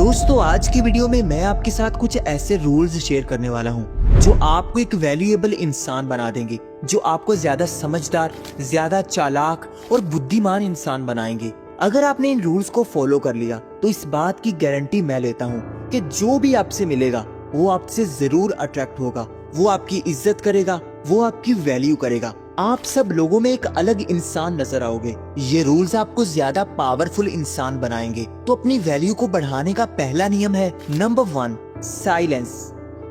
दोस्तों आज की वीडियो में मैं आपके साथ कुछ ऐसे रूल्स शेयर करने वाला हूँ जो आपको एक वैल्यूएबल इंसान बना देंगे, जो आपको ज्यादा समझदार, ज्यादा चालाक और बुद्धिमान इंसान बनाएंगे। अगर आपने इन रूल्स को फॉलो कर लिया तो इस बात की गारंटी मैं लेता हूँ कि जो भी आपसे मिलेगा वो आपसे जरूर अट्रैक्ट होगा, वो आपकी इज्जत करेगा, वो आपकी वैल्यू करेगा। आप सब लोगों में एक अलग इंसान नजर आओगे। ये रूल्स आपको ज्यादा पावरफुल इंसान बनाएंगे। तो अपनी वैल्यू को बढ़ाने का पहला नियम है नंबर 1, साइलेंस।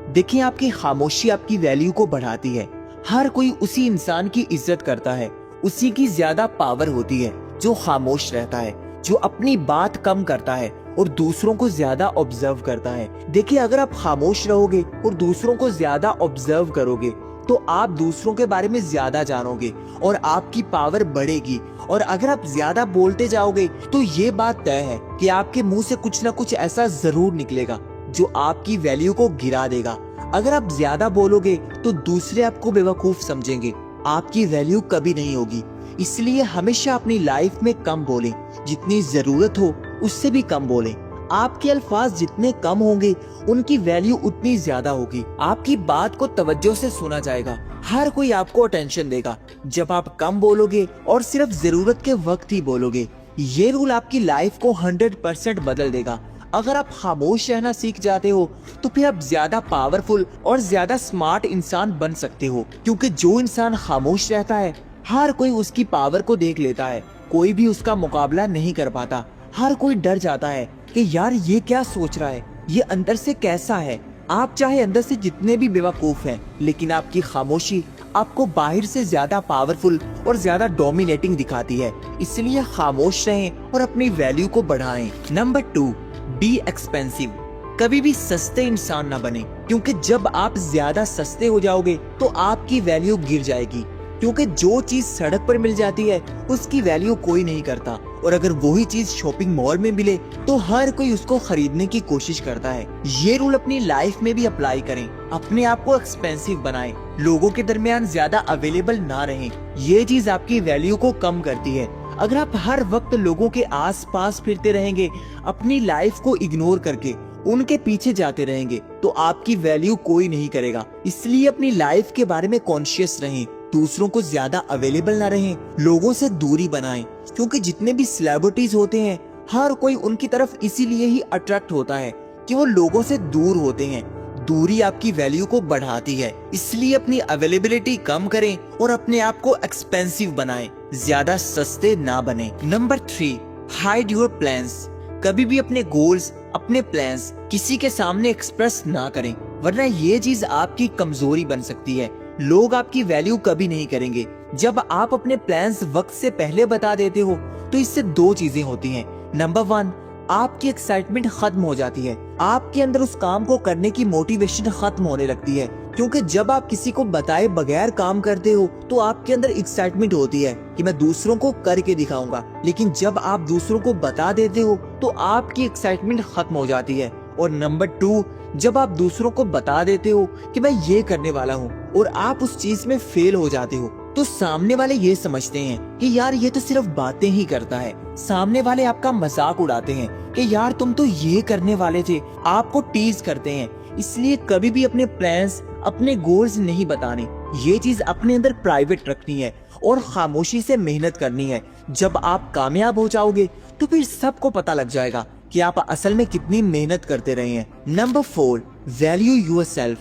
देखिए, आपकी खामोशी आपकी वैल्यू को बढ़ाती है। हर कोई उसी इंसान की इज्जत करता है, उसी की ज्यादा पावर होती है जो खामोश रहता है, जो अपनी बात कम करता है और दूसरों को ज्यादा ऑब्जर्व करता है। देखिए, अगर आप खामोश रहोगे और दूसरों को ज्यादा ऑब्जर्व करोगे तो आप दूसरों के बारे में ज्यादा जानोगे और आपकी पावर बढ़ेगी। और अगर आप ज्यादा बोलते जाओगे तो ये बात तय है कि आपके मुंह से कुछ ना कुछ ऐसा जरूर निकलेगा जो आपकी वैल्यू को गिरा देगा। अगर आप ज्यादा बोलोगे तो दूसरे आपको बेवकूफ समझेंगे, आपकी वैल्यू कभी नहीं होगी। इसलिए हमेशा अपनी लाइफ में कम बोलें, जितनी जरूरत हो उससे भी कम बोलें। आपके अल्फाज जितने कम होंगे उनकी वैल्यू उतनी ज्यादा होगी। आपकी बात को तवज्जो से सुना जाएगा, हर कोई आपको अटेंशन देगा जब आप कम बोलोगे और सिर्फ जरूरत के वक्त ही बोलोगे। ये रूल आपकी लाइफ को 100% बदल देगा। अगर आप खामोश रहना सीख जाते हो तो फिर आप ज्यादा पावरफुल और ज्यादा स्मार्ट इंसान बन सकते हो, क्योंकि जो इंसान खामोश रहता है हर कोई उसकी पावर को देख लेता है, कोई भी उसका मुकाबला नहीं कर पाता। हर कोई डर जाता है कि यार ये क्या सोच रहा है, ये अंदर से कैसा है। आप चाहे अंदर से जितने भी बेवकूफ हैं, लेकिन आपकी खामोशी आपको बाहर से ज्यादा पावरफुल और ज्यादा डोमिनेटिंग दिखाती है। इसलिए खामोश रहें और अपनी वैल्यू को बढ़ाएं। Number 2, be expensive. कभी भी सस्ते इंसान ना बने, क्योंकि जब आप ज्यादा सस्ते हो जाओगे तो आपकी वैल्यू गिर जाएगी। क्योंकि जो चीज सड़क पर मिल जाती है उसकी वैल्यू कोई नहीं करता, और अगर वही चीज शॉपिंग मॉल में मिले तो हर कोई उसको खरीदने की कोशिश करता है। ये रूल अपनी लाइफ में भी अप्लाई करें। अपने आप को एक्सपेंसिव बनाएं, लोगों के दरमियान ज्यादा अवेलेबल ना रहें। ये चीज आपकी वैल्यू को कम करती है। अगर आप हर वक्त लोगों के आस पास फिरते रहेंगे, अपनी लाइफ को इग्नोर करके उनके पीछे जाते रहेंगे, तो आपकी वैल्यू कोई नहीं करेगा। इसलिए अपनी लाइफ के बारे में कॉन्शियस रहें, दूसरों को ज्यादा अवेलेबल ना रहें, लोगों से दूरी बनाएं। क्योंकि जितने भी सेलिब्रिटीज होते हैं हर कोई उनकी तरफ इसीलिए ही अट्रैक्ट होता है कि वो लोगों से दूर होते हैं। दूरी आपकी वैल्यू को बढ़ाती है। इसलिए अपनी अवेलेबिलिटी कम करें और अपने आप को एक्सपेंसिव बनाएं, ज्यादा सस्ते ना बने। Number 3, hide your plans. कभी भी अपने गोल्स, अपने प्लान्स किसी के सामने एक्सप्रेस ना करें, वरना ये चीज आपकी कमजोरी बन सकती है। लोग आपकी वैल्यू कभी नहीं करेंगे। जब आप अपने प्लान्स वक्त से पहले बता देते हो तो इससे 2 चीजें होती हैं। नंबर 1, आपकी एक्साइटमेंट खत्म हो जाती है। आपके अंदर उस काम को करने की मोटिवेशन खत्म होने लगती है, क्योंकि जब आप किसी को बताए बगैर काम करते हो तो आपके अंदर एक्साइटमेंट होती है कि मैं दूसरों को करके दिखाऊंगा। लेकिन जब आप दूसरों को बता देते हो तो आपकी एक्साइटमेंट खत्म हो जाती है। और नंबर 2, जब आप दूसरों को बता देते हो कि मैं ये करने वाला हूँ और आप उस चीज में फेल हो जाते हो, तो सामने वाले ये समझते हैं कि यार ये तो सिर्फ बातें ही करता है। सामने वाले आपका मजाक उड़ाते हैं कि यार तुम तो ये करने वाले थे, आपको टीज करते हैं। इसलिए कभी भी अपने प्लान्स, अपने गोल्स नहीं बताने। ये चीज अपने अंदर प्राइवेट रखनी है और खामोशी से मेहनत करनी है। जब आप कामयाब हो जाओगे तो फिर सबको पता लग जाएगा कि आप असल में कितनी मेहनत करते रहे हैं। Number 4, value yourself.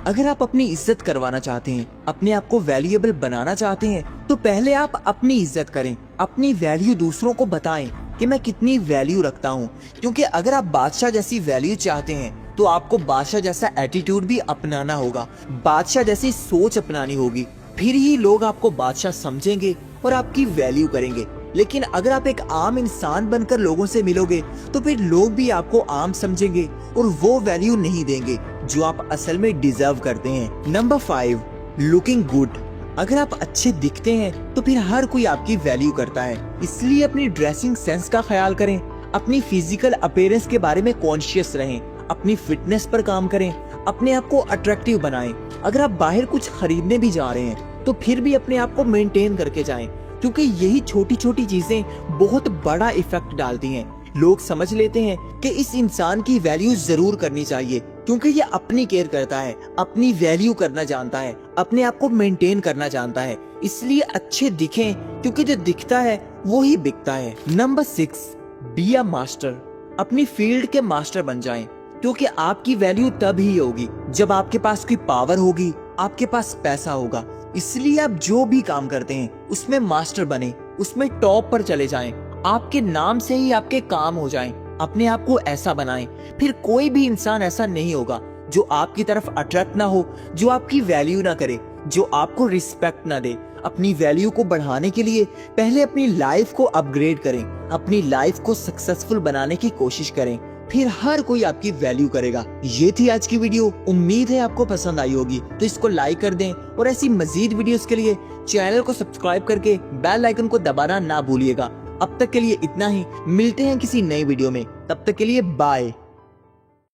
अगर आप अपनी इज्जत करवाना चाहते हैं, अपने आप को वैल्यूएबल बनाना चाहते हैं, तो पहले आप अपनी इज्जत करें, अपनी वैल्यू दूसरों को बताएं कि मैं कितनी वैल्यू रखता हूँ। क्योंकि अगर आप बादशाह जैसी वैल्यू चाहते हैं तो आपको बादशाह जैसा एटीट्यूड भी अपनाना होगा, बादशाह जैसी सोच अपनानी होगी। फिर ही लोग आपको बादशाह समझेंगे और आपकी वैल्यू करेंगे। लेकिन अगर आप एक आम इंसान बनकर लोगों से मिलोगे तो फिर लोग भी आपको आम समझेंगे और वो वैल्यू नहीं देंगे जो आप असल में डिजर्व करते हैं। Number 5, looking good. अगर आप अच्छे दिखते हैं तो फिर हर कोई आपकी वैल्यू करता है। इसलिए अपनी ड्रेसिंग सेंस का ख्याल करें, अपनी फिजिकल अपीयरेंस के बारे में कॉन्शियस रहें, अपनी फिटनेस पर काम करें, अपने आप को अट्रैक्टिव बनाएं। अगर आप बाहर कुछ खरीदने भी जा रहे हैं तो फिर भी अपने आप को मेंटेन करके जाएं, क्योंकि यही छोटी छोटी चीजें बहुत बड़ा इफेक्ट डालती हैं। लोग समझ लेते हैं कि इस इंसान की वैल्यू जरूर करनी चाहिए, क्योंकि ये अपनी केयर करता है, अपनी वैल्यू करना जानता है, अपने आप को मेंटेन करना जानता है, इसलिए अच्छे दिखें, क्योंकि जो दिखता है वो ही बिकता है। Number 6, be a master. अपनी फील्ड के मास्टर बन जाएं, क्योंकि आपकी वैल्यू तब ही होगी जब आपके पास कोई पावर होगी, आपके पास पैसा होगा। इसलिए आप जो भी काम करते हैं उसमें मास्टर बने, उसमें टॉप पर चले जाएं, आपके नाम से ही आपके काम हो जाएं, अपने आप को ऐसा बनाएं। फिर कोई भी इंसान ऐसा नहीं होगा जो आपकी तरफ अट्रैक्ट ना हो, जो आपकी वैल्यू ना करे, जो आपको रिस्पेक्ट ना दे। अपनी वैल्यू को बढ़ाने के लिए पहले अपनी लाइफ को अपग्रेड करें, अपनी लाइफ को सक्सेसफुल बनाने की कोशिश करें, फिर हर कोई आपकी वैल्यू करेगा। ये थी आज की वीडियो, उम्मीद है आपको पसंद आई होगी, तो इसको लाइक कर दें और ऐसी मजीद वीडियोस के लिए चैनल को सब्सक्राइब करके बेल आइकन को दबाना ना भूलिएगा। अब तक के लिए इतना ही, मिलते हैं किसी नई वीडियो में, तब तक के लिए बाय।